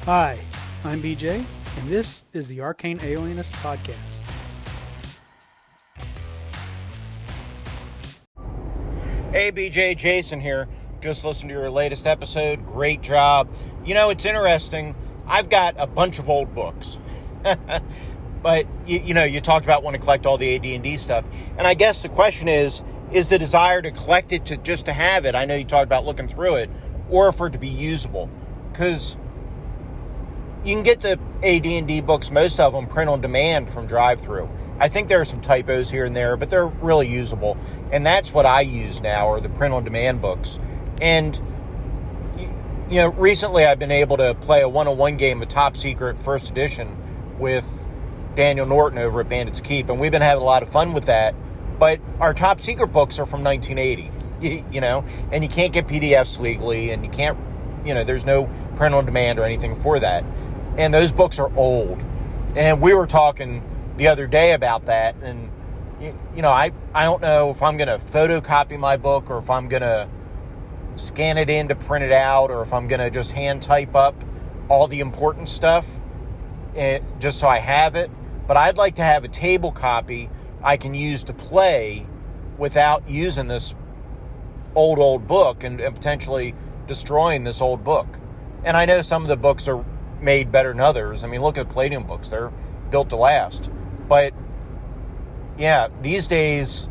Hi, I'm BJ, and this is the Arcane Alienist Podcast. Hey BJ, Jason here. Just listened to your latest episode. Great job. You know, it's interesting. I've got a bunch of old books. But, you talked about wanting to collect all the AD&D stuff. And I guess the question is the desire to collect it just to have it? I know you talked about looking through it, or for it to be usable. Because you can get the AD&D books, most of them, print on demand from drive-thru. I think there are some typos here and there, but they're really usable. And that's what I use now, are the print-on-demand books. And, recently I've been able to play a one-on-one game of Top Secret First Edition with Daniel Norton over at Bandit's Keep, and we've been having a lot of fun with that. But our Top Secret books are from 1980, and you can't get PDFs legally, and you can't, there's no print-on-demand or anything for that. And those books are old. And we were talking the other day about that, and I don't know if I'm going to photocopy my book, or if I'm going to scan it in to print it out, or if I'm going to just hand type up all the important stuff just so I have it. But I'd like to have a table copy I can use to play without using this old book and potentially destroying this old book. And I know some of the books are made better than others. I mean, look at Palladium books. They're built to last. But, yeah, these days,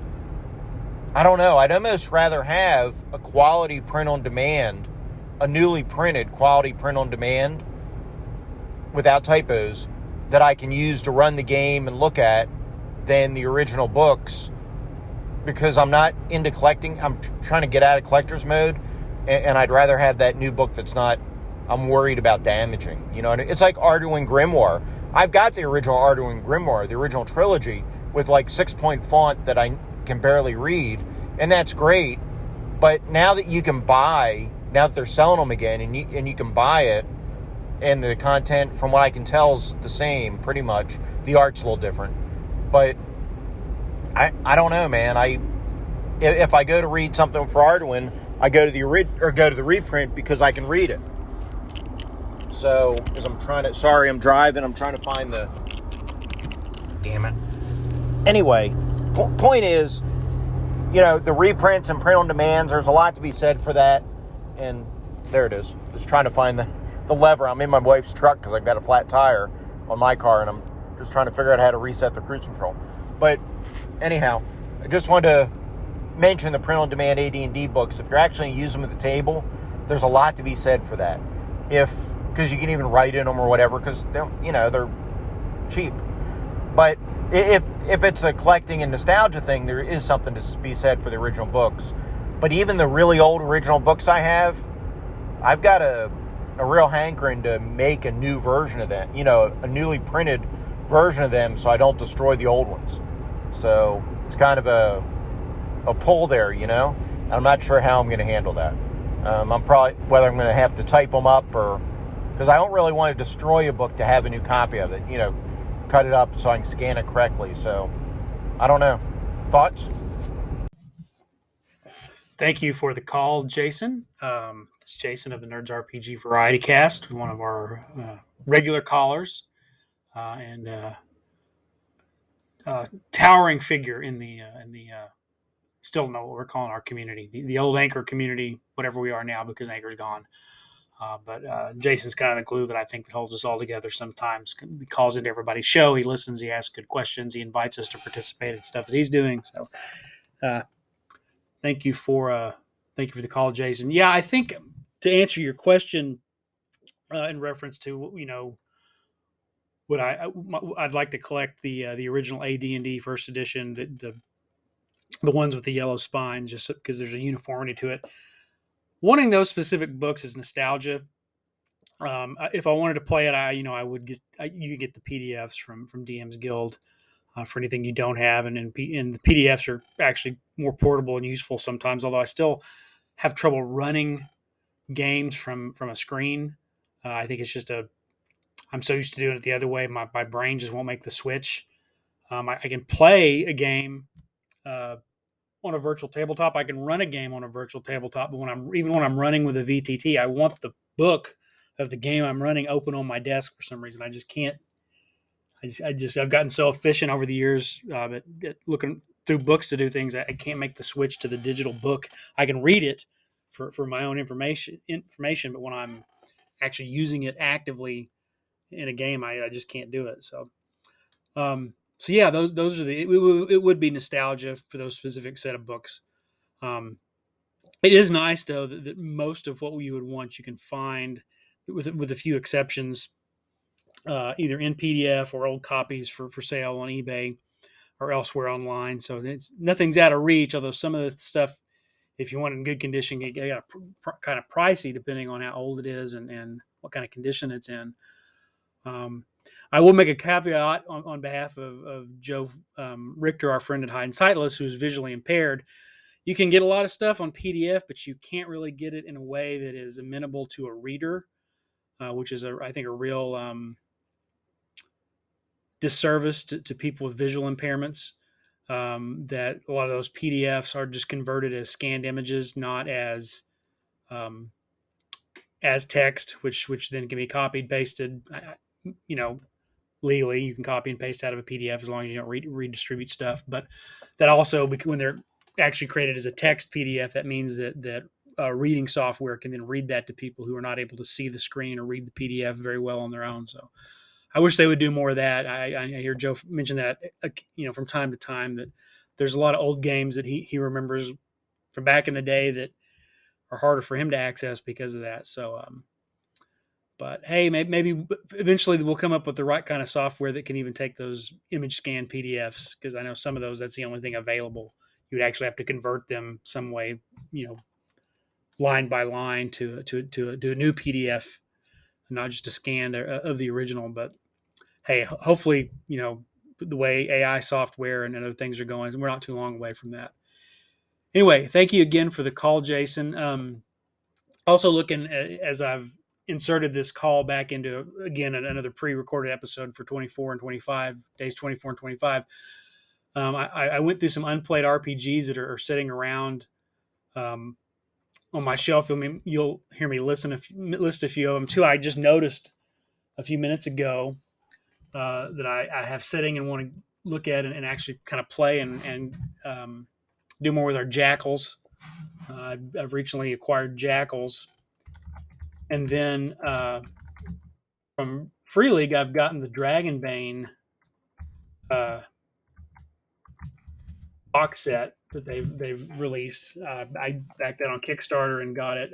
I don't know. I'd almost rather have a quality print-on-demand, a newly printed quality print-on-demand without typos that I can use to run the game and look at than the original books, because I'm not into collecting. I'm trying to get out of collector's mode, and I'd rather have that new book that's not, I'm worried about damaging. It's like Arduin Grimoire. I've got the original Arduin Grimoire, the original trilogy, with like 6-point font that I can barely read, and that's great. But now that you can buy, now that they're selling them again, and you can buy it, and the content, from what I can tell, is the same, pretty much. The art's a little different. But I don't know, man. If I go to read something for Arduin, I go to the reprint because I can read it. So, because I'm driving, I'm trying to find the, damn it. Anyway, point is, the reprints and print-on-demands, there's a lot to be said for that. And there it is. Just trying to find the lever. I'm in my wife's truck because I've got a flat tire on my car, and I'm just trying to figure out how to reset the cruise control. But anyhow, I just wanted to mention the print-on-demand AD&D books. If you're actually using them at the table, there's a lot to be said for that. Because you can even write in them or whatever, because they're cheap. But if it's a collecting and nostalgia thing, there is something to be said for the original books. But even the really old original books I've got a real hankering to make a new version of that, a newly printed version of them, so I don't destroy the old ones. So it's kind of a pull there, and I'm not sure how I'm going to handle that. I'm probably, whether I'm going to have to type them up, or, because I don't really want to destroy a book to have a new copy of it, cut it up so I can scan it correctly. So I don't know. Thoughts? Thank you for the call, Jason. It's Jason of the Nerds RPG Variety Cast, one of our regular callers, and towering figure in the still know what we're calling our community, the old Anchor community, whatever we are now, because Anchor's gone. But Jason's kind of the glue that I think that holds us all together sometimes. He calls into everybody's show. He listens. He asks good questions. He invites us to participate in stuff that he's doing. So thank you for the call, Jason. Yeah, I think to answer your question in reference to, what I'd like to collect the original AD&D first edition, the ones with the yellow spines, just because there's a uniformity to it. Wanting those specific books is nostalgia. If I wanted to play it, I would get you get the PDFs from DM's Guild for anything you don't have, and the PDFs are actually more portable and useful sometimes. Although I still have trouble running games from a screen. I think it's just I'm so used to doing it the other way. My brain just won't make the switch. I can play a game on a virtual tabletop. I can run a game on a virtual tabletop, but when I'm running with a VTT, I want the book of the game I'm running open on my desk for some reason. I just can't. I've gotten so efficient over the years at looking through books to do things. I can't make the switch to the digital book. I can read it for my own information, but when I'm actually using it actively in a game, I just can't do it. So yeah, those are it would be nostalgia for those specific set of books. Um, it is nice though that most of what you would want you can find with a few exceptions, either in PDF or old copies for sale on eBay or elsewhere online. So it's nothing's out of reach. Although some of the stuff, if you want it in good condition, it got kind of pricey depending on how old it is and what kind of condition it's in. Um, I will make a caveat on behalf of Joe Richter, our friend at Hide and Sightless, who's visually impaired. You can get a lot of stuff on PDF, but you can't really get it in a way that is amenable to a reader, which is, I think, a real disservice to people with visual impairments. That a lot of those PDFs are just converted as scanned images, not um, as text, which then can be copied, pasted. You know, legally, you can copy and paste out of a PDF as long as you don't redistribute stuff. But that also, when they're actually created as a text PDF, that means that reading software can then read that to people who are not able to see the screen or read the PDF very well on their own. So I wish they would do more of that. I hear Joe mention that, from time to time, that there's a lot of old games that he remembers from back in the day that are harder for him to access because of that. But hey, maybe eventually we'll come up with the right kind of software that can even take those image scan PDFs, because I know some of those, that's the only thing available. You would actually have to convert them some way, line by line to a new PDF, not just a scan of the original. But hey, hopefully, the way AI software and other things are going, we're not too long away from that. Anyway, thank you again for the call, Jason. Also looking as I've inserted this call back into, again, another pre-recorded episode for 24 and 25 days, 24 and 25. I went through some unplayed RPGs that are sitting around on my shelf. You'll hear me list a few of them too. I just noticed a few minutes ago that I have sitting and want to look at and actually kind of play and do more with our jackals. I've recently acquired jackals. And then from Free League, I've gotten the Dragonbane box set that they've released. I backed that on Kickstarter and got it.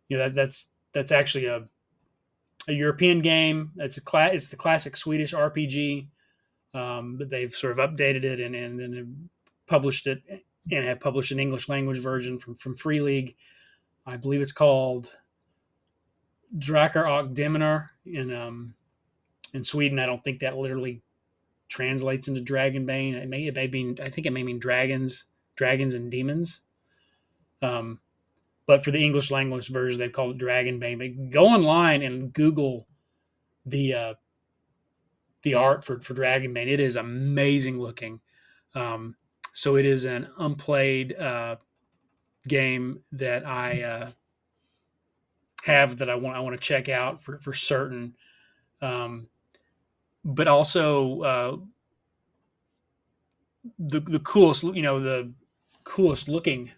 That's actually a European game. It's the classic Swedish RPG, but they've sort of updated it and then published it and have published an English language version from Free League. I believe it's called Drakar och Demoner in Sweden. I don't think that literally translates into Dragonbane. It may mean, I think it may mean dragons and demons. But for the English language version, they've called it Dragonbane. But go online and Google the art for Dragonbane. It is amazing looking. So it is an unplayed game that I have that I want to check out for certain. But also the coolest, the coolest looking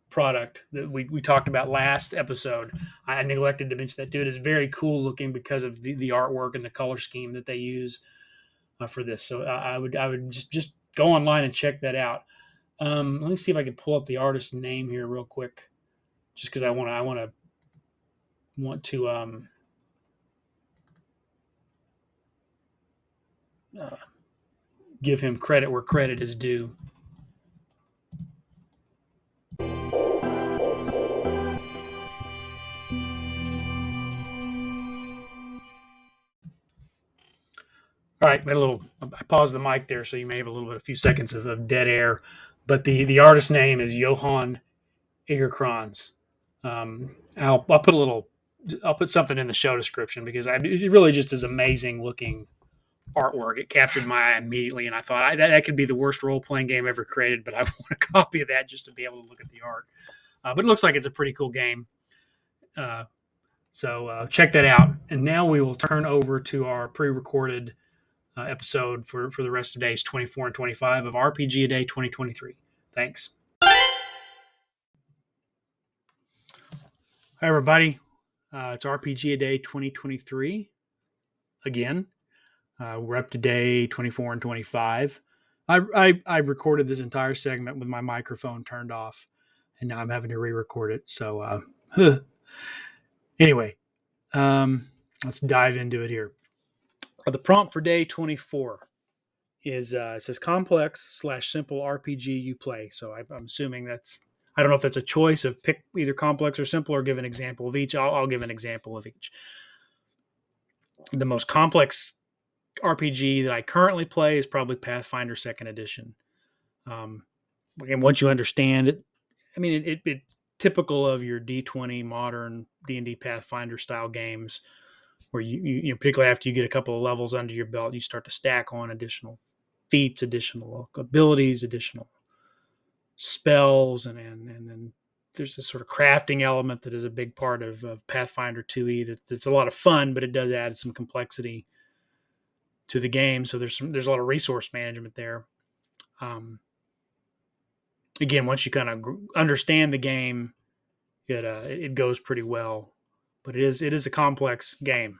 product that we talked about last episode. I neglected to mention that too. It is very cool looking because of the artwork and the color scheme that they use for this. So I would just go online and check that out. Let me see if I can pull up the artist's name here real quick, just because I want to give him credit where credit is due. All right, I paused the mic there, so you may have a few seconds of dead air. But the artist's name is Johan Egerkrans. I'll put something in the show description because it really just is amazing looking artwork. It captured my eye immediately, and I thought that could be the worst role playing game ever created. But I want a copy of that just to be able to look at the art. But it looks like it's a pretty cool game. So check that out. And now we will turn over to our pre-recorded episode for the rest of days 24 and 25 of RPG A Day 2023. Thanks. Hi, everybody. It's RPG A Day 2023 again. We're up to day 24 and 25. I recorded this entire segment with my microphone turned off, and now I'm having to re-record it. So anyway, let's dive into it here. The prompt for day 24 is it says complex/simple RPG you play. So I'm assuming that's, I don't know if that's a choice of pick either complex or simple or give an example of each. I'll give an example of each. The most complex RPG that I currently play is probably Pathfinder Second Edition. Again, once you understand it, I mean, it typical of your D20 modern D&D Pathfinder style games, where you particularly after you get a couple of levels under your belt, you start to stack on additional feats, additional abilities, additional spells, and then there's this sort of crafting element that is a big part of Pathfinder 2e. That's a lot of fun, but it does add some complexity to the game. So there's a lot of resource management there. Again, once you kind of understand the game, it goes pretty well. But it is a complex game.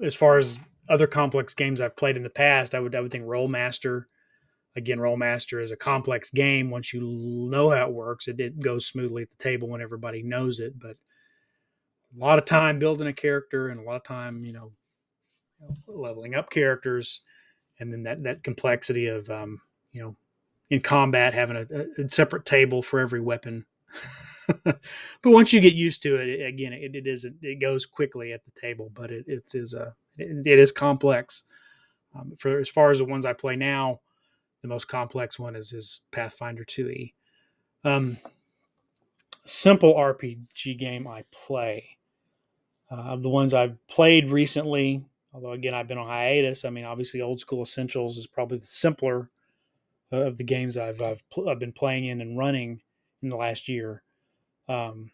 As far as other complex games I've played in the past, I would think Rollmaster. Again, Rollmaster is a complex game. Once you know how it works, it goes smoothly at the table when everybody knows it. But a lot of time building a character and a lot of time, leveling up characters, and then that complexity of in combat having a separate table for every weapon. But once you get used to it, again, it goes quickly at the table, but it is complex. For as far as the ones I play now, the most complex one is Pathfinder 2e. Simple RPG game I play. Of the ones I've played recently, although again I've been on hiatus. I mean, obviously, Old School Essentials is probably the simpler of the games I've been playing in and running in the last year. One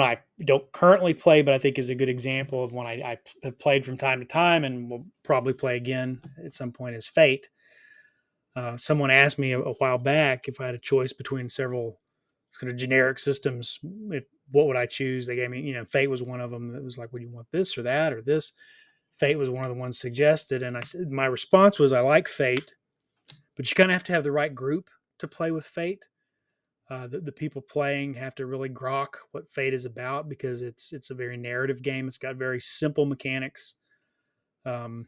I don't currently play, but I think is a good example of one I have played from time to time and will probably play again at some point is Fate. Someone asked me a while back if I had a choice between several sort of generic systems, what would I choose? They gave me, Fate was one of them that was like, would you want this or that or this? Fate was one of the ones suggested. And I said, my response was, I like Fate, but you kind of have to have the right group to play with Fate. The people playing have to really grok what Fate is about because it's a very narrative game. It's got very simple mechanics. But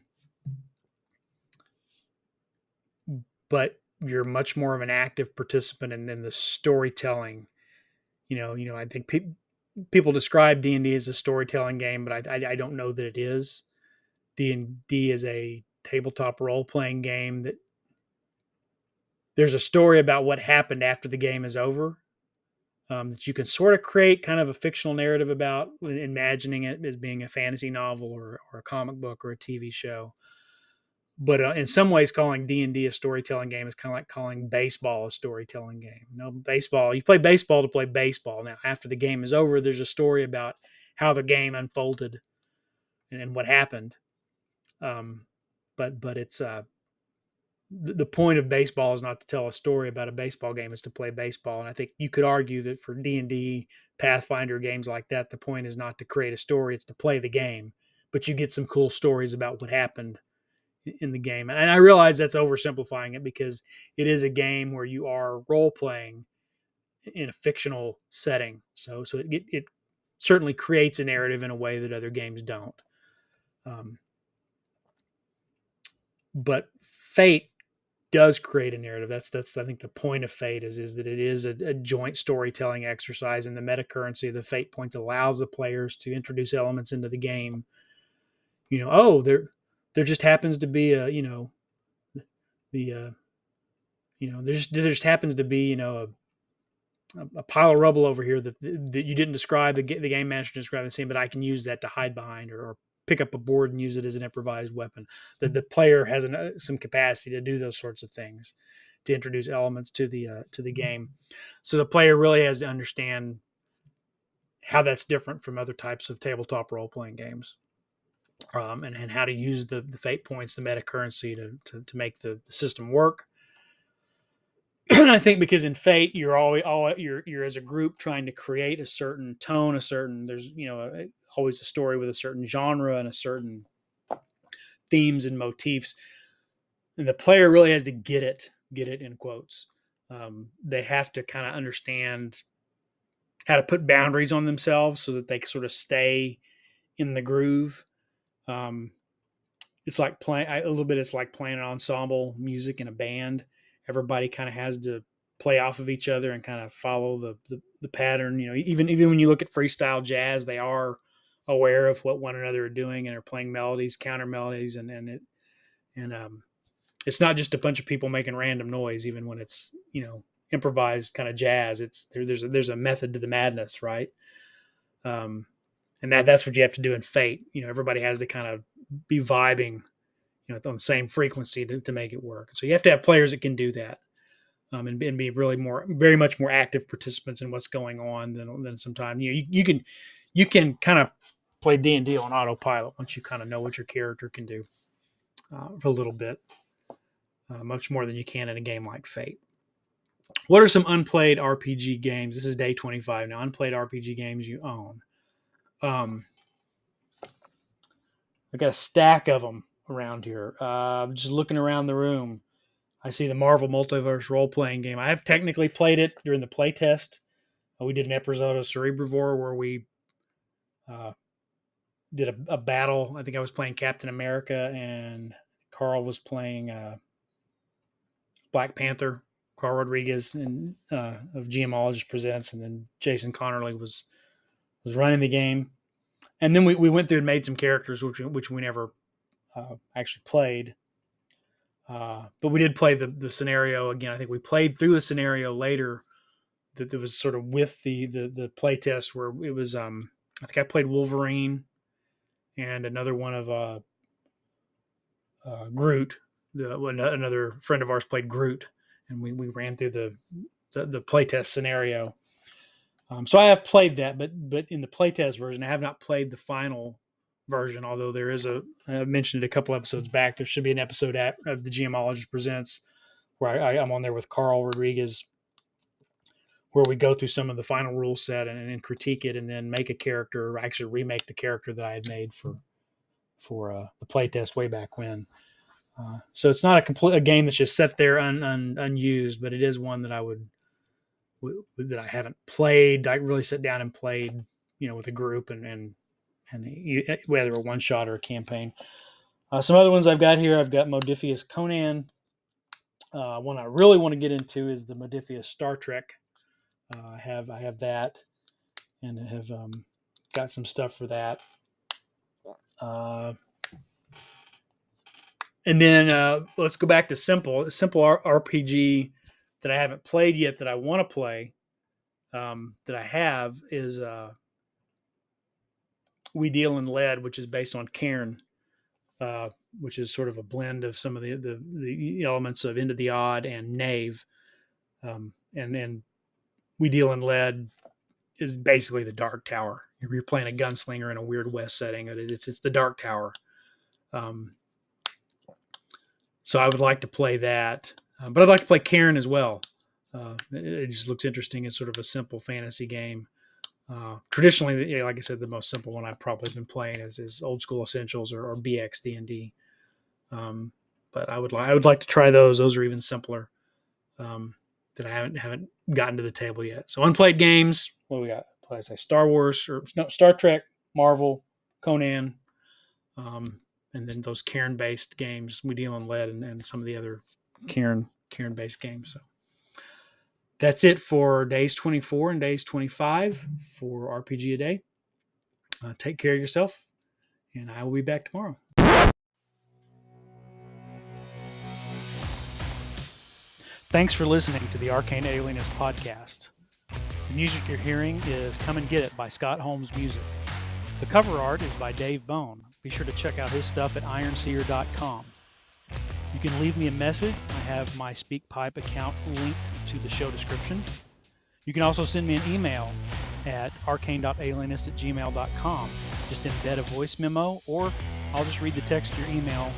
you're much more of an active participant in the storytelling. I think people describe D&D as a storytelling game, but I don't know that it is. D&D is a tabletop role-playing game that there's a story about what happened after the game is over, that you can sort of create kind of a fictional narrative about, imagining it as being a fantasy novel or a comic book or a TV show. But in some ways, calling D&D a storytelling game is kind of like calling baseball a storytelling game. Baseball, you play baseball to play baseball. Now, after the game is over, there's a story about how the game unfolded and what happened. But it's the point of baseball is not to tell a story about a baseball game; it's to play baseball. And I think you could argue that for D&D, Pathfinder games like that, the point is not to create a story; it's to play the game. But you get some cool stories about what happened in the game. And I realize that's oversimplifying it because it is a game where you are role playing in a fictional setting. So it certainly creates a narrative in a way that other games don't. But Fate does create a narrative. That's I think the point of Fate is that it is a joint storytelling exercise, and the meta currency of the Fate points allows the players to introduce elements into the game. There just happens to be there just happens to be a pile of rubble over here that you didn't describe, the game master didn't describe the scene, but I can use that to hide behind or pick up a board and use it as an improvised weapon. The player has some capacity to do those sorts of things. to introduce elements to the game. So the player really has to understand how that's different from other types of tabletop role playing games, and how to use the fate points, the meta currency to make the system work. And I think because in Fate, you're you're as a group trying to create a certain tone, there's always a story with a certain genre and a certain themes and motifs, and the player really has to get it in quotes. They have to kind of understand how to put boundaries on themselves so that they can sort of stay in the groove. Um, it's like playing a little bit. It's like playing an ensemble music in a band. Everybody kind of has to play off of each other and kind of follow the pattern. Even when you look at freestyle jazz, they are aware of what one another are doing and are playing melodies, counter melodies, and it's not just a bunch of people making random noise. Even when it's improvised kind of jazz, there's a method to the madness, right? And that's what you have to do in Fate. Everybody has to kind of be vibing, on the same frequency to make it work. So you have to have players that can do that, and be really very much more active participants in what's going on than sometimes you can kind of play D&D on autopilot once you kind of know what your character can do for a little bit, much more than you can in a game like Fate. What are some unplayed RPG games? This is day 25 now. Unplayed RPG games you own. I got a stack of them around here. Just looking around the room, I see the Marvel Multiverse role-playing game. I have technically played it during the play test. We did an episode of Cerebrivore where we did a battle. I think I was playing Captain America and Carl was playing Black Panther. Carl Rodriguez and of GMologist Presents, and then Jason Conerly was running the game. And then we went through and made some characters, which we never actually played. But we did play the scenario again. I think we played through a scenario later that was sort of with the play test where it was. I think I played Wolverine, and another one of Groot. Another friend of ours played Groot, and we ran through the playtest scenario. So I have played that, but in the playtest version, I have not played the final version. Although there is I mentioned it a couple episodes back. There should be an episode of the GMologist Presents where I'm on there with Carl Rodriguez, where we go through some of the final rule set and critique it, and then make a character, or actually remake the character that I had made for the playtest way back when. So it's not a game that's just set there unused, but it is one that that I haven't played. I really sit down and played, with a group and whether a one shot or a campaign. Some other ones I've got here. I've got Modiphius Conan. One I really want to get into is the Modiphius Star Trek. I have that, and I have got some stuff for that. And then let's go back to simple RPG that I haven't played yet that I want to play. That I have is We Deal in Lead, which is based on Cairn, which is sort of a blend of some of the elements of Into the Odd and Knave. And We Deal in Lead is basically the Dark Tower. You're playing a gunslinger in a Weird West setting. It's the Dark Tower. So I would like to play that, but I'd like to play Cairn as well. It just looks interesting as sort of a simple fantasy game. Traditionally, like I said, the most simple one I've probably been playing is Old School Essentials or BX D&D. But I would like to try those. Those are even simpler that I haven't gotten to the table yet. So unplayed games. What do we got? What did I say? Star Trek, Marvel, Conan. And then those Cairn-based games, We Deal in Lead, and some of the other Cairn-based games. So that's it for days 24 and days 25 for RPG a Day. Take care of yourself, and I will be back tomorrow. Thanks for listening to the Arcane Alienist podcast. The music you're hearing is Come and Get It by Scott Holmes Music. The cover art is by Dave Bone. Be sure to check out his stuff at ironseer.com. You can leave me a message. I have my SpeakPipe account linked to the show description. You can also send me an email at arcane.alienist@gmail.com. Just embed a voice memo, or I'll just read the text to your email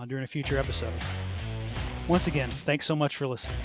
during a future episode. Once again, thanks so much for listening.